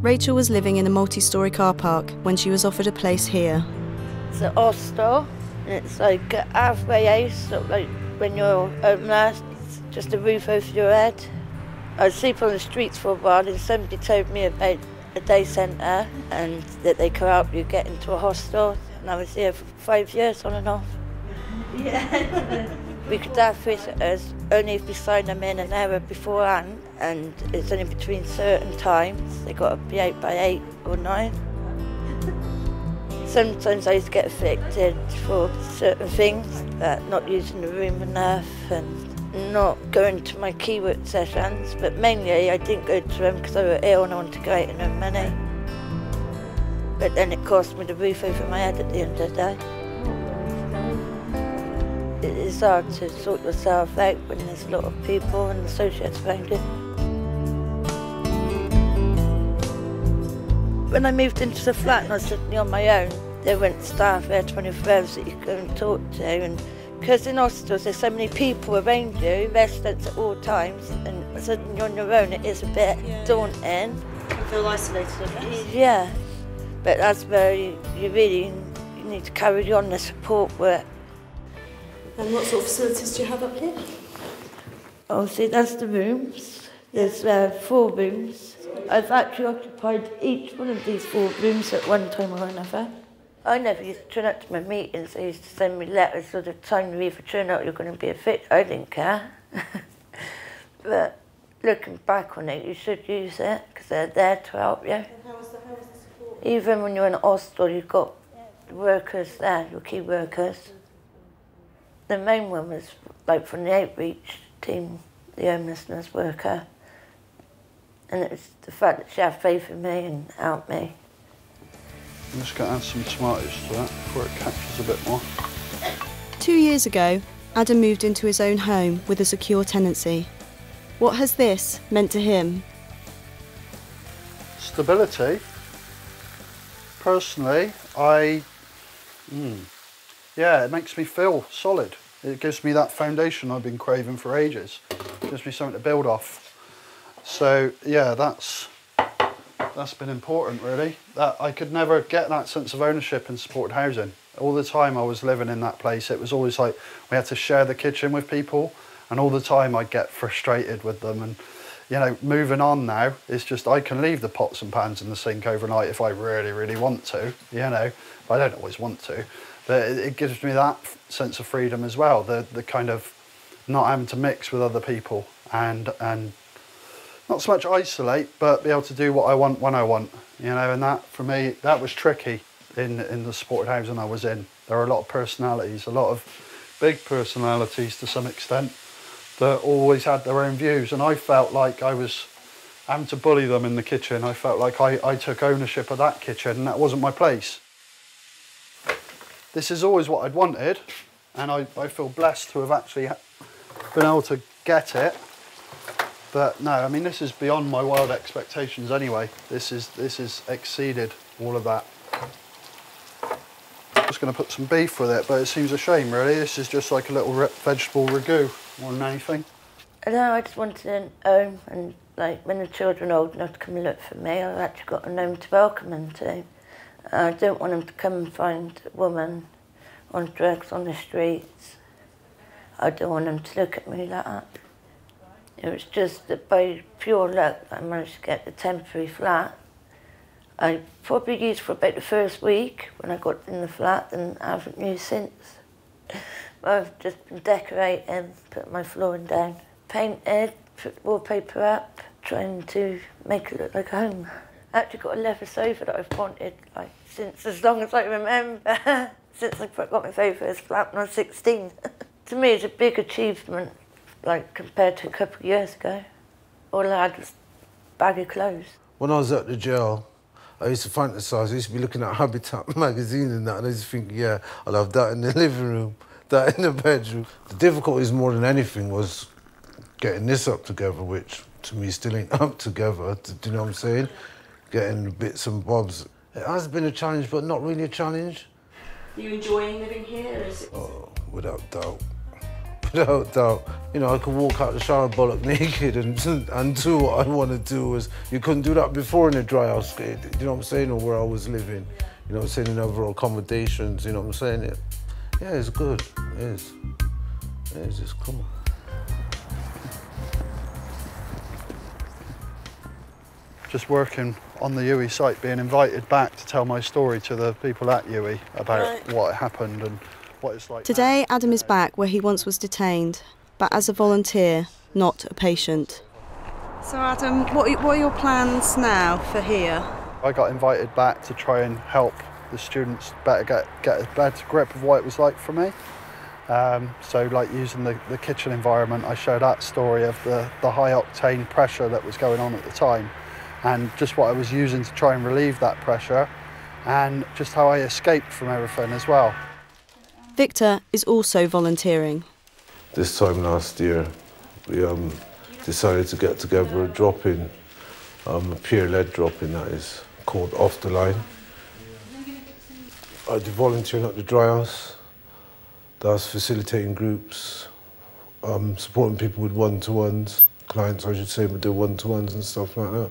Rachel was living in a multi-storey car park when she was offered a place here. It's an hostel, and it's like a halfway house, sort of like when you're homeless, just a roof over your head. I was sleeping on the streets for a while, and somebody told me about a day centre and that they could help you get into a hostel. And I was here for 5 years on and off. Yeah. We could have visitors only if we sign them in an hour beforehand, and it's only between certain times. They got to be out by 8 or 9. Sometimes I used to get evicted for certain things, like not using the room enough and not going to my keywork sessions, but mainly I didn't go to them because I was ill and I wanted to go out and earn money. But then it cost me the roof over my head at the end of the day. It is hard to sort yourself out when there's a lot of people and associates around you. When I moved into the flat and I was suddenly on my own, there weren't staff there 24 hours that you could go and talk to. And because in hostels there's so many people around you, residents at all times, and suddenly you're on your own, it is a bit daunting. You feel isolated, I guess. Yeah, but that's where you really need to carry on the support work. And what sort of facilities do you have up here? Oh, see, that's the rooms. There's 4 rooms. I've actually occupied each one of these 4 rooms at one time or another. I never used to turn up to my meetings. They used to send me letters sort of telling me if you turn out you're going to be evicted. I didn't care. But looking back on it, you should use it because they're there to help you. And how was the support? Even when you're in a hostel, you've got the workers there, your key workers. The main one was like from the outreach team, the homelessness worker. And it was the fact that she had faith in me and helped me. I'm just going to add some tomatoes to that before it catches a bit more. 2 years ago, Adam moved into his own home with a secure tenancy. What has this meant to him? Stability. Personally, yeah, it makes me feel solid. It gives me that foundation I've been craving for ages. It gives me something to build off. So yeah, that's been important really. That I could never get that sense of ownership in supported housing. All the time I was living in that place, it was always like we had to share the kitchen with people, and all the time I'd get frustrated with them. And you know, moving on now, it's just I can leave the pots and pans in the sink overnight if I really, really want to, you know, but I don't always want to. But it gives me that sense of freedom as well, the kind of not having to mix with other people and not so much isolate, but be able to do what I want when I want, you know, and that, for me, that was tricky in the supported housing I was in. There are a lot of personalities, a lot of big personalities to some extent, that always had their own views, and I felt like I was having to bully them in the kitchen. I felt like I took ownership of that kitchen, and that wasn't my place. This is always what I'd wanted, and I feel blessed to have actually been able to get it. But no, I mean, this is beyond my wild expectations anyway. This is exceeded all of that. I was going to put some beef with it, but it seems a shame really. This is just like a little vegetable ragu more than anything. I don't know, I just wanted an home, and like when the children are old enough to come and look for me, I've actually got a home to welcome them to. I don't want them to come and find a woman on drugs on the streets. I don't want them to look at me like that. It was just that by pure luck I managed to get the temporary flat. I probably used for about the first week when I got in the flat, and I haven't used since. I've just been decorating, put my flooring down, painted, put wallpaper up, trying to make it look like a home. I actually got a leather sofa that I've wanted like since as long as I remember, since I got my very first flat when I was 16. To me, it's a big achievement, like compared to a couple of years ago. All I had was a bag of clothes. When I was at the jail, I used to fantasise. I used to be looking at Habitat magazine and that, and I used to think, yeah, I'll have that in the living room, that in the bedroom. The difficulties more than anything was getting this up together, which to me still ain't up together, do you know what I'm saying? Getting the bits and bobs. It has been a challenge, but not really a challenge. Are you enjoying living here? Or is it... Oh, without doubt. without doubt. You know, I could walk out the shower bollock naked and do what I want to do. You couldn't do that before in a dry house, you know what I'm saying, or where I was living. You know what I'm saying, in overall accommodations, you know what I'm saying? Yeah, it's good, it is. It's just, come on. Just working on the UE site, being invited back to tell my story to the people at UE about what happened and what it's like. Today, Adam is back where he once was detained, but as a volunteer, not a patient. So Adam, what are your plans now for here? I got invited back to try and help the students better get a better grip of what it was like for me. So like using the kitchen environment, I showed that story of the high octane pressure that was going on at the time, and just what I was using to try and relieve that pressure, and just how I escaped from everything as well. Victor is also volunteering. This time last year, we decided to get together a drop-in, a peer-led drop-in that is, called Off the Line. I did volunteering at the dry house. That was facilitating groups, supporting people with one-to-ones, clients I should say, would do one-to-ones and stuff like that.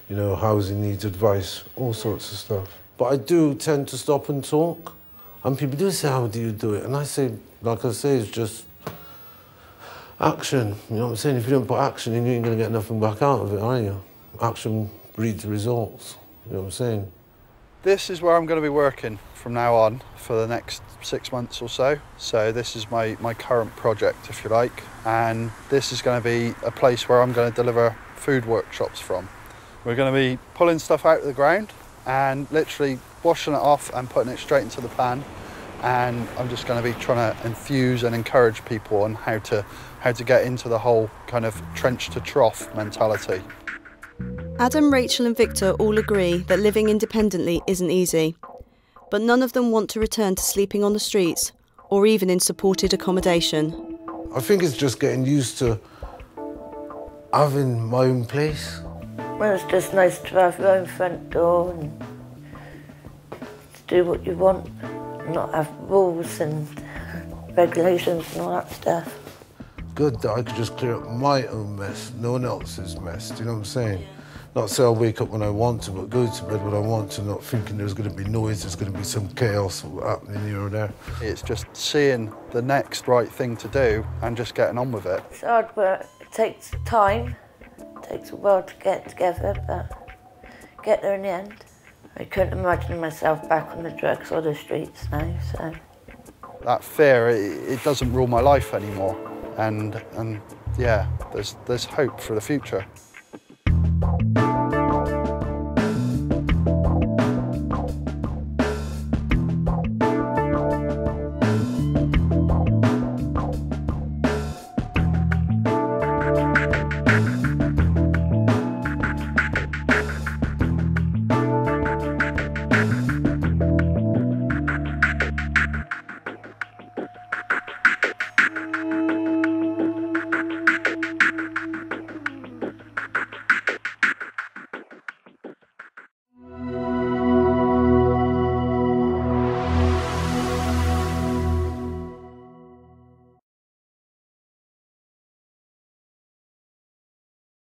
You know, housing needs advice, all sorts of stuff. But I do tend to stop and talk. And people do say, how do you do it? And I say, like I say, it's just action. You know what I'm saying? If you don't put action in, you ain't going to get nothing back out of it, are you? Action breeds results. You know what I'm saying? This is where I'm going to be working from now on for the next 6 months or so. So this is my current project, if you like. And this is going to be a place where I'm going to deliver food workshops from. We're going to be pulling stuff out of the ground and literally washing it off and putting it straight into the pan. And I'm just going to be trying to infuse and encourage people on how to get into the whole kind of trench to trough mentality. Adam, Rachel and Victor all agree that living independently isn't easy, but none of them want to return to sleeping on the streets or even in supported accommodation. I think it's just getting used to having my own place. Well, it's just nice to have your own front door and to do what you want, not have rules and regulations and all that stuff. Good that I could just clear up my own mess, no one else's mess, do you know what I'm saying? Not say I'll wake up when I want to, but go to bed when I want to, not thinking there's going to be noise, there's going to be some chaos happening here or there. It's just seeing the next right thing to do and just getting on with it. It's hard work, it takes time, it takes a while to get together, but get there in the end. I couldn't imagine myself back on the drugs or the streets now, so. That fear, it doesn't rule my life anymore. And yeah, there's hope for the future.